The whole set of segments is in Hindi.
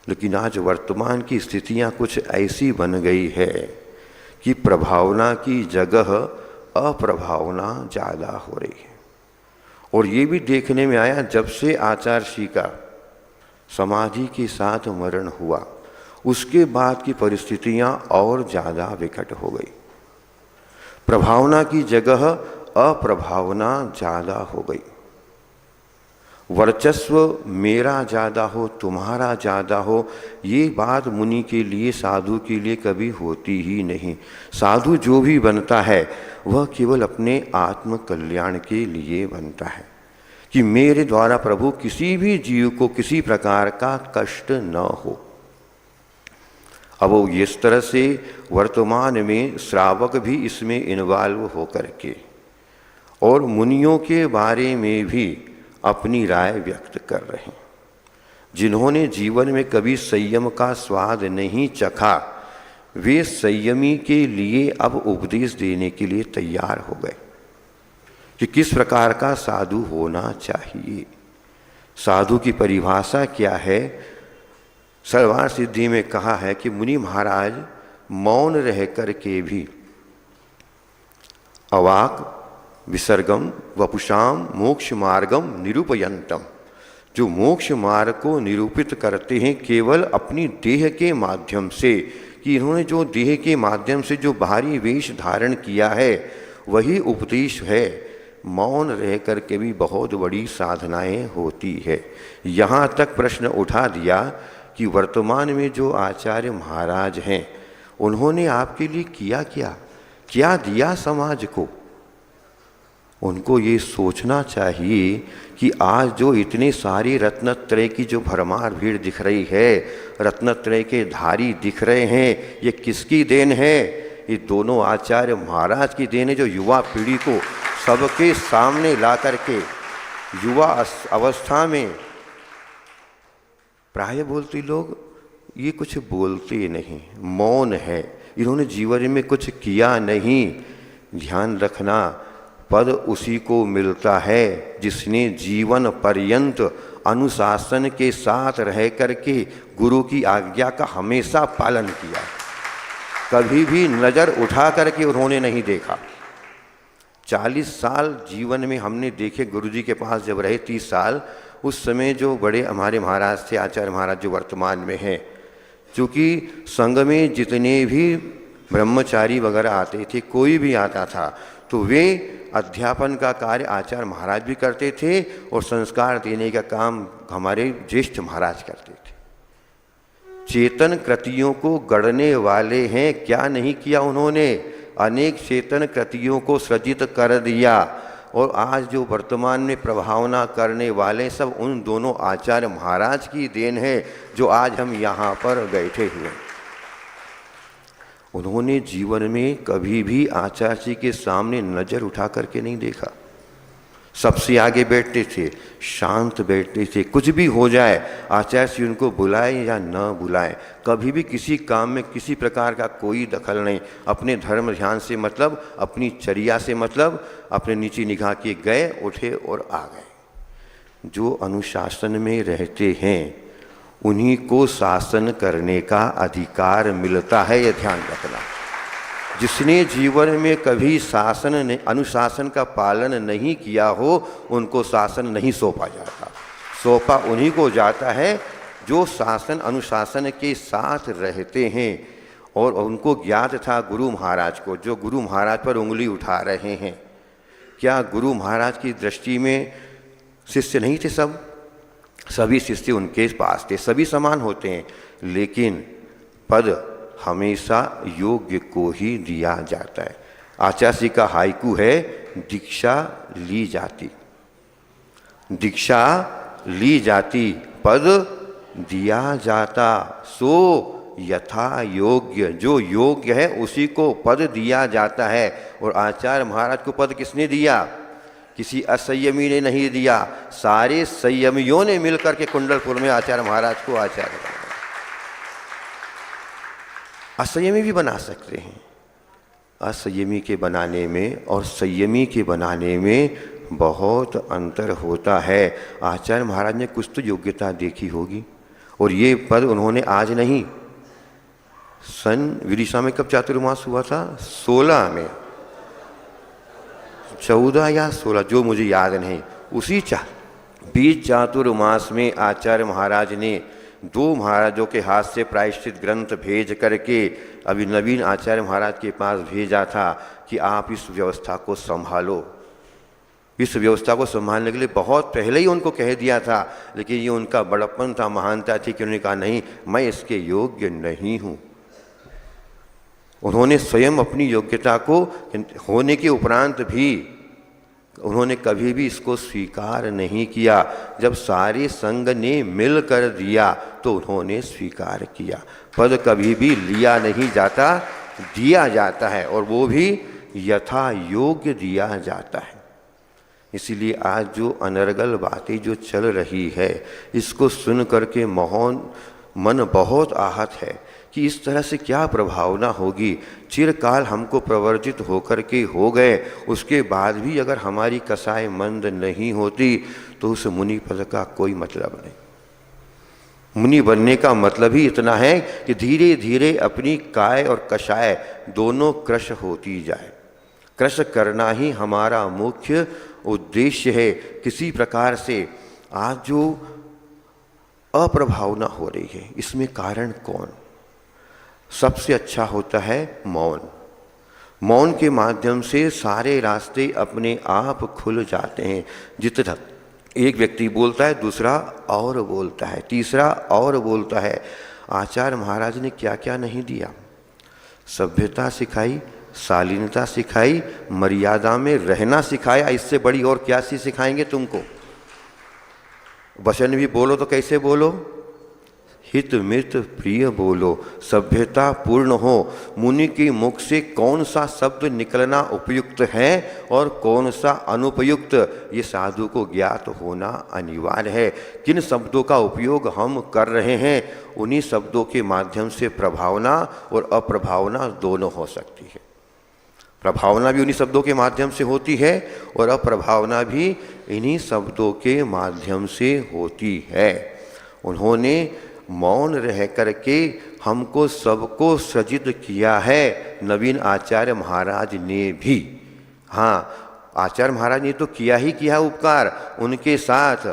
लेकिन आज वर्तमान की स्थितियां कुछ ऐसी बन गई है कि प्रभावना की जगह अप्रभावना ज़्यादा हो रही है। और ये भी देखने में आया जब से आचार्य का समाधि के साथ मरण हुआ उसके बाद की परिस्थितियां और ज़्यादा विकट हो गई। प्रभावना की जगह अप्रभावना ज़्यादा हो गई। वर्चस्व मेरा ज़्यादा हो, तुम्हारा ज़्यादा हो, ये बात मुनि के लिए, साधु के लिए कभी होती ही नहीं। साधु जो भी बनता है वह केवल अपने आत्म कल्याण के लिए बनता है कि मेरे द्वारा प्रभु किसी भी जीव को किसी प्रकार का कष्ट न हो। अब वो इस तरह से वर्तमान में श्रावक भी इसमें इन्वॉल्व होकर के और मुनियों के बारे में भी अपनी राय व्यक्त कर रहे हैं। जिन्होंने जीवन में कभी संयम का स्वाद नहीं चखा वे संयमी के लिए अब उपदेश देने के लिए तैयार हो गए कि किस प्रकार का साधु होना चाहिए। साधु की परिभाषा क्या है? सर्वार सिद्धि में कहा है कि मुनि महाराज मौन रह कर के भी अवाक विसर्गम वपुषाम मोक्ष मार्गम निरूपयंतम, जो मोक्ष मार्ग को निरूपित करते हैं केवल अपनी देह के माध्यम से, कि इन्होंने जो देह के माध्यम से जो बाहरी वेश धारण किया है वही उपदेश है। मौन रह कर के भी बहुत बड़ी साधनाएं होती है। यहाँ तक प्रश्न उठा दिया कि वर्तमान में जो आचार्य महाराज हैं उन्होंने आपके लिए किया क्या, क्या दिया समाज को। उनको ये सोचना चाहिए कि आज जो इतने सारी रत्नत्रय की जो भरमार भीड़ दिख रही है, रत्नत्रय के धारी दिख रहे हैं, ये किसकी देन है? ये दोनों आचार्य महाराज की देन है, जो युवा पीढ़ी को सबके सामने ला करके युवा अवस्था में प्राय बोलते लोग ये कुछ बोलते नहीं, मौन है, इन्होंने जीवन में कुछ किया नहीं। ध्यान रखना, पद उसी को मिलता है जिसने जीवन पर्यंत अनुशासन के साथ रह करके गुरु की आज्ञा का हमेशा पालन किया। कभी भी नज़र उठा करके उन्होंने नहीं देखा। 40 साल जीवन में हमने देखे गुरु जी के पास जब रहे, 30 साल, उस समय जो बड़े हमारे महाराज थे, आचार्य महाराज जो वर्तमान में हैं, चूँकि संघ में जितने भी ब्रह्मचारी वगैरह आते थे, कोई भी आता था तो वे अध्यापन का कार्य आचार्य महाराज भी करते थे और संस्कार देने का काम हमारे ज्येष्ठ महाराज करते थे। चेतन कृतियों को गढ़ने वाले हैं, क्या नहीं किया उन्होंने? अनेक चेतन कृतियों को सृजित कर दिया। और आज जो वर्तमान में प्रभावना करने वाले सब उन दोनों आचार्य महाराज की देन है जो आज हम यहाँ पर बैठे हुए हैं। उन्होंने जीवन में कभी भी आचार्य जी के सामने नज़र उठा करके नहीं देखा। सबसे आगे बैठते थे, शांत बैठते थे, कुछ भी हो जाए आचार्य जी उनको बुलाए या न बुलाए, कभी भी किसी काम में किसी प्रकार का कोई दखल नहीं। अपने धर्म ध्यान से मतलब, अपनी चर्या से मतलब, अपने नीचे निगाह के गए, उठे और आ गए। जो अनुशासन में रहते हैं उन्हीं को शासन करने का अधिकार मिलता है, यह ध्यान रखना। जिसने जीवन में कभी शासन अनुशासन का पालन नहीं किया हो उनको शासन नहीं सौंपा जाता। सौंपा उन्हीं को जाता है जो शासन अनुशासन के साथ रहते हैं। और उनको ज्ञात था गुरु महाराज को, जो गुरु महाराज पर उंगली उठा रहे हैं। क्या गुरु महाराज की दृष्टि में शिष्य नहीं थे? सभी शिष्य उनके पास थे, सभी समान होते हैं, लेकिन पद हमेशा योग्य को ही दिया जाता है। आचार्य जी का हाइकू है, दीक्षा ली जाती, दीक्षा ली जाती, पद दिया जाता। सो यथा योग्य, जो योग्य है उसी को पद दिया जाता है। और आचार्य महाराज को पद किसने दिया? किसी असंयमी ने नहीं दिया, सारे संयमियों ने मिलकर के कुंडलपुर में आचार्य महाराज को आचार्य बनाया। असंयमी भी बना सकते हैं। असंयमी के बनाने में और संयमी के बनाने में बहुत अंतर होता है। आचार्य महाराज ने कुछ तो योग्यता देखी होगी और ये पद उन्होंने आज नहीं, सन विदिशा में कब चातुर्मास हुआ था? 16 में, 14 या 16, जो मुझे याद नहीं, उसी बीच चातुर्मास में आचार्य महाराज ने 2 महाराजों के हाथ से प्रायश्चित ग्रंथ भेज करके अभी नवीन आचार्य महाराज के पास भेजा था कि आप इस व्यवस्था को संभालो। इस व्यवस्था को संभालने के लिए बहुत पहले ही उनको कह दिया था, लेकिन ये उनका बड़प्पन था, महानता थी कि उन्होंने कहा नहीं, मैं इसके योग्य नहीं हूँ। उन्होंने स्वयं अपनी योग्यता को होने के उपरांत भी उन्होंने कभी भी इसको स्वीकार नहीं किया। जब सारे संघ ने मिल कर दिया तो उन्होंने स्वीकार किया। पद कभी भी लिया नहीं जाता, दिया जाता है, और वो भी यथा योग्य दिया जाता है। इसीलिए आज जो अनर्गल बातें जो चल रही है, इसको सुन करके मन बहुत आहत है कि इस तरह से क्या प्रभावना होगी। चिरकाल हमको प्रवर्जित होकर के हो गए, उसके बाद भी अगर हमारी कसाय मंद नहीं होती तो उस मुनि पद का कोई मतलब नहीं। मुनि बनने का मतलब ही इतना है कि धीरे धीरे अपनी काय और कषाय दोनों क्रश होती जाए। क्रश करना ही हमारा मुख्य उद्देश्य है। किसी प्रकार से आज जो अप्रभावना हो रही है, इसमें कारण कौन? सबसे अच्छा होता है मौन। मौन के माध्यम से सारे रास्ते अपने आप खुल जाते हैं। जितना एक व्यक्ति बोलता है, दूसरा और बोलता है, तीसरा और बोलता है। आचार्य महाराज ने क्या क्या नहीं दिया? सभ्यता सिखाई, शालीनता सिखाई, मर्यादा में रहना सिखाया। इससे बड़ी और क्या सी सिखाएंगे तुमको? वचन भी बोलो तो कैसे बोलो? हित मित प्रिय बोलो, सभ्यता पूर्ण हो। मुनि के मुख से कौन सा शब्द निकलना उपयुक्त है और कौन सा अनुपयुक्त, ये साधु को ज्ञात होना अनिवार्य है। किन शब्दों का उपयोग हम कर रहे हैं, उन्हीं शब्दों के माध्यम से प्रभावना और अप्रभावना दोनों हो सकती है। प्रभावना भी उन्हीं शब्दों के माध्यम से होती है और अप्रभावना भी इन्हीं शब्दों के माध्यम से होती है। उन्होंने मौन रह करके हमको सबको सजित किया है, नवीन आचार्य महाराज ने भी। हाँ, आचार्य महाराज ने तो किया ही किया उपकार। उनके साथ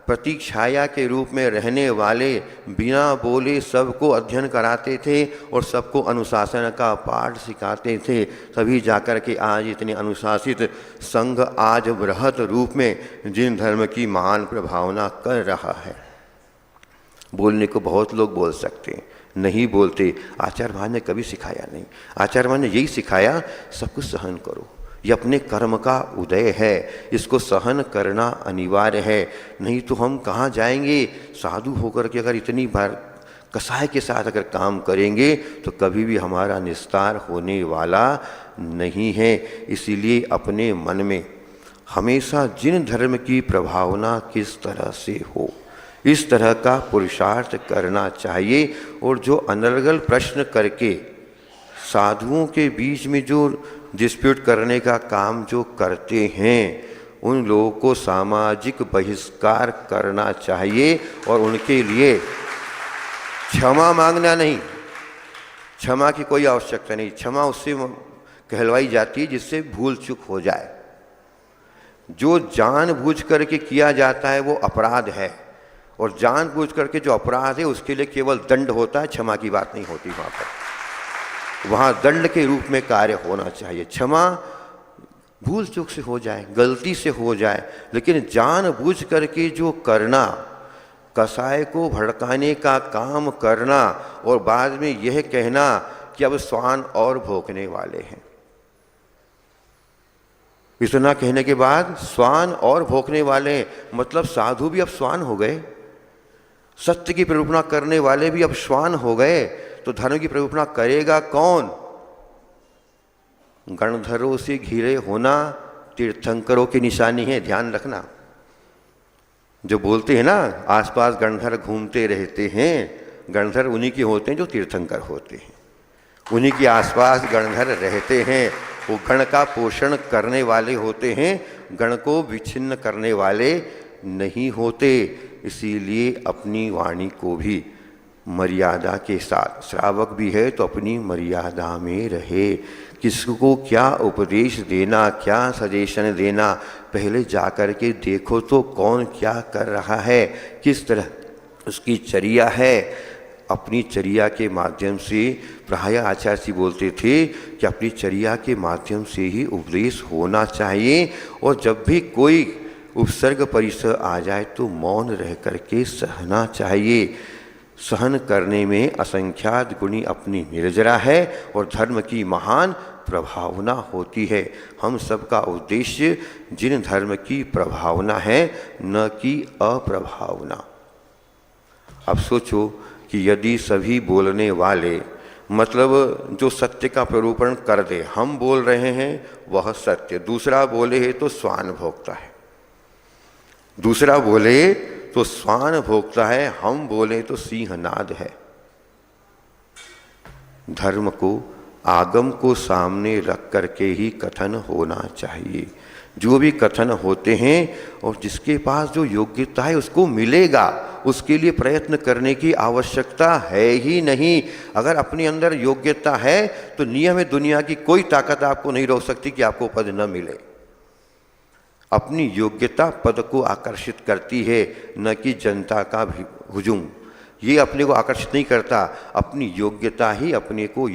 प्रतीक छाया के रूप में रहने वाले बिना बोले सबको अध्ययन कराते थे और सबको अनुशासन का पाठ सिखाते थे। तभी जाकर के आज इतने अनुशासित संघ आज बृहत रूप में जिन धर्म की महान प्रभावना कर रहा है। बोलने को बहुत लोग बोल सकते हैं, नहीं बोलते। आचार्य महाराज ने कभी सिखाया नहीं। आचार्य महाराज ने यही सिखाया, सब कुछ सहन करो, ये अपने कर्म का उदय है, इसको सहन करना अनिवार्य है। नहीं तो हम कहाँ जाएंगे? साधु होकर के अगर इतनी बार कसाय के साथ अगर काम करेंगे तो कभी भी हमारा निस्तार होने वाला नहीं है। इसीलिए अपने मन में हमेशा जिन धर्म की प्रभावना किस तरह से हो, इस तरह का पुरुषार्थ करना चाहिए। और जो अनर्गल प्रश्न करके साधुओं के बीच में जो डिस्प्यूट करने का काम जो करते हैं, उन लोगों को सामाजिक बहिष्कार करना चाहिए और उनके लिए क्षमा मांगना नहीं। क्षमा की कोई आवश्यकता नहीं। क्षमा उससे कहलवाई जाती है जिससे भूल चूक हो जाए। जो जानबूझ करके किया जाता है वो अपराध है, और जानबूझ करके जो अपराध है उसके लिए केवल दंड होता है, क्षमा की बात नहीं होती। वहाँ दंड के रूप में कार्य होना चाहिए। क्षमा भूल चूक से हो जाए, गलती से हो जाए, लेकिन जानबूझ करके जो करना, कसाय को भड़काने का काम करना और बाद में यह कहना कि अब स्वान और भोंकने वाले हैं। इतना कहने के बाद स्वान और भोंकने वाले, मतलब साधु भी अब स्वान हो गए, सत्य की प्ररूपणा करने वाले भी अब श्वान हो गए। तो धर्म की प्ररूपणा करेगा कौन? गणधरों से घिरे होना तीर्थंकरों की निशानी है, ध्यान रखना। जो बोलते हैं ना आसपास गणधर घूमते रहते हैं, गणधर उन्हीं के होते हैं जो तीर्थंकर होते हैं, उन्हीं के आसपास गणधर रहते हैं। वो गण का पोषण करने वाले होते हैं, गण को विच्छिन्न करने वाले नहीं होते। इसीलिए अपनी वाणी को भी मर्यादा के साथ। श्रावक भी है तो अपनी मर्यादा में रहे। किसको क्या उपदेश देना, क्या सजेशन देना, पहले जाकर के देखो तो कौन क्या कर रहा है, किस तरह उसकी चर्या है। अपनी चर्या के माध्यम से, प्राय आचार्य जी बोलते थे कि अपनी चर्या के माध्यम से ही उपदेश होना चाहिए। और जब भी कोई उपसर्ग परिसर आ जाए तो मौन रह करके सहना चाहिए। सहन करने में असंख्यात गुणी अपनी निर्जरा है और धर्म की महान प्रभावना होती है। हम सबका उद्देश्य जिन धर्म की प्रभावना है, न कि अप्रभावना। अब सोचो कि यदि सभी बोलने वाले, मतलब जो सत्य का प्ररूपण कर दे, हम बोल रहे हैं वह सत्य, दूसरा बोले है तो स्वान भोगता है, दूसरा बोले तो स्वान भोगता है, हम बोले तो सिंहनाद है। धर्म को, आगम को सामने रख करके ही कथन होना चाहिए। जो भी कथन होते हैं और जिसके पास जो योग्यता है उसको मिलेगा, उसके लिए प्रयत्न करने की आवश्यकता है ही नहीं। अगर अपने अंदर योग्यता है तो नियम है, दुनिया की कोई ताकत आपको नहीं रोक सकती कि आपको पद न मिले। अपनी योग्यता पद को आकर्षित करती है, न कि जनता का हुजूम। ये अपने को आकर्षित नहीं करता, अपनी योग्यता ही अपने को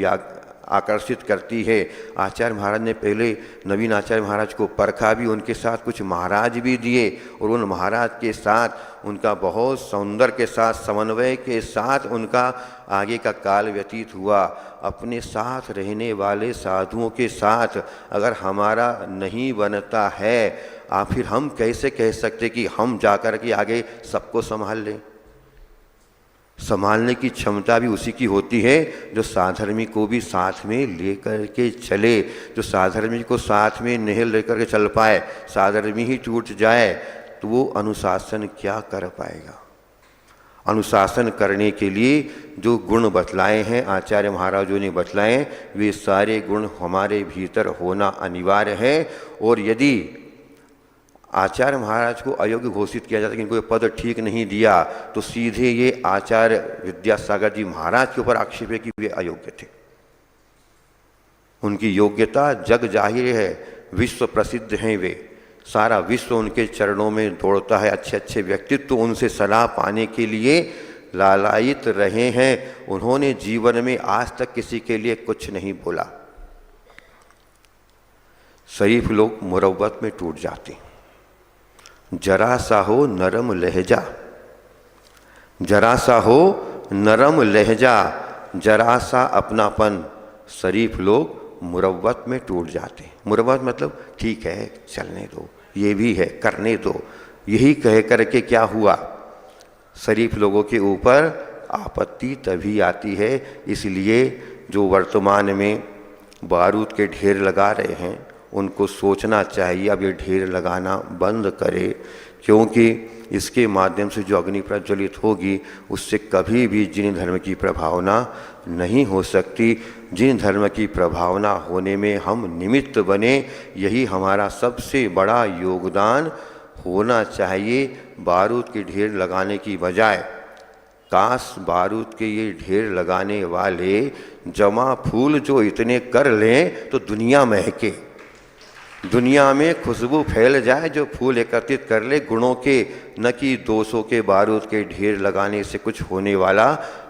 आकर्षित करती है। आचार्य महाराज ने पहले नवीन आचार्य महाराज को परखा भी, उनके साथ कुछ महाराज भी दिए और उन महाराज के साथ उनका बहुत सौंदर्य के साथ, समन्वय के साथ उनका आगे का काल व्यतीत हुआ। अपने साथ रहने वाले साधुओं के साथ अगर हमारा नहीं बनता है, फिर हम कैसे कह सकते कि हम जाकर के आगे सबको संभाल लें। संभालने की क्षमता भी उसी की होती है जो साधर्मी को भी साथ में लेकर के चले, जो साधर्मी को साथ में नहीं लेकर के चल पाए, साधर्मी ही टूट जाए तो वो अनुशासन क्या कर पाएगा। अनुशासन करने के लिए जो गुण बतलाए हैं आचार्य महाराजों ने बतलाए, वे सारे गुण हमारे भीतर होना अनिवार्य है। और यदि आचार्य महाराज को अयोग्य घोषित किया जाता है कि इनको ये पद ठीक नहीं दिया, तो सीधे ये आचार्य विद्यासागर जी महाराज के ऊपर आक्षेप है कि वे अयोग्य थे। उनकी योग्यता जग जाहिर है, विश्व प्रसिद्ध हैं वे, सारा विश्व उनके चरणों में दौड़ता है। अच्छे अच्छे व्यक्तित्व तो उनसे सलाह पाने के लिए लालायित रहे हैं। उन्होंने जीवन में आज तक किसी के लिए कुछ नहीं बोला। शरीफ लोग मुरव्वत में टूट जाते, जरा सा हो नरम लहजा, जरा सा हो नरम लहजा, जरा सा अपनापन, शरीफ लोग मुरव्वत में टूट जाते। मुरव्वत मतलब ठीक है, चलने दो, ये भी है, करने दो, यही कह करके क्या हुआ, शरीफ लोगों के ऊपर आपत्ति तभी आती है। इसलिए जो वर्तमान में बारूद के ढेर लगा रहे हैं उनको सोचना चाहिए अब ये ढेर लगाना बंद करे, क्योंकि इसके माध्यम से जो अग्नि प्रज्वलित होगी उससे कभी भी जिन धर्म की प्रभावना नहीं हो सकती। जिन धर्म की प्रभावना होने में हम निमित्त बने, यही हमारा सबसे बड़ा योगदान होना चाहिए। बारूद के ढेर लगाने की बजाय काश बारूद के ये ढेर लगाने वाले जमा फूल जो इतने कर लें तो दुनिया महके, दुनिया में खुशबू फैल जाए, जो फूल एकत्रित कर ले गुणों के, न कि दोषों के। बारूद के ढेर लगाने से कुछ होने वाला,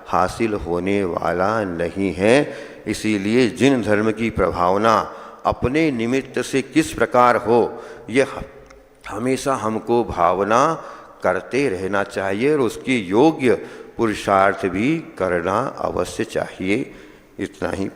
हासिल होने वाला नहीं है। इसीलिए जिन धर्म की प्रभावना अपने निमित्त से किस प्रकार हो, यह हमेशा हमको भावना करते रहना चाहिए और उसकी योग्य पुरुषार्थ भी करना अवश्य चाहिए। इतना ही।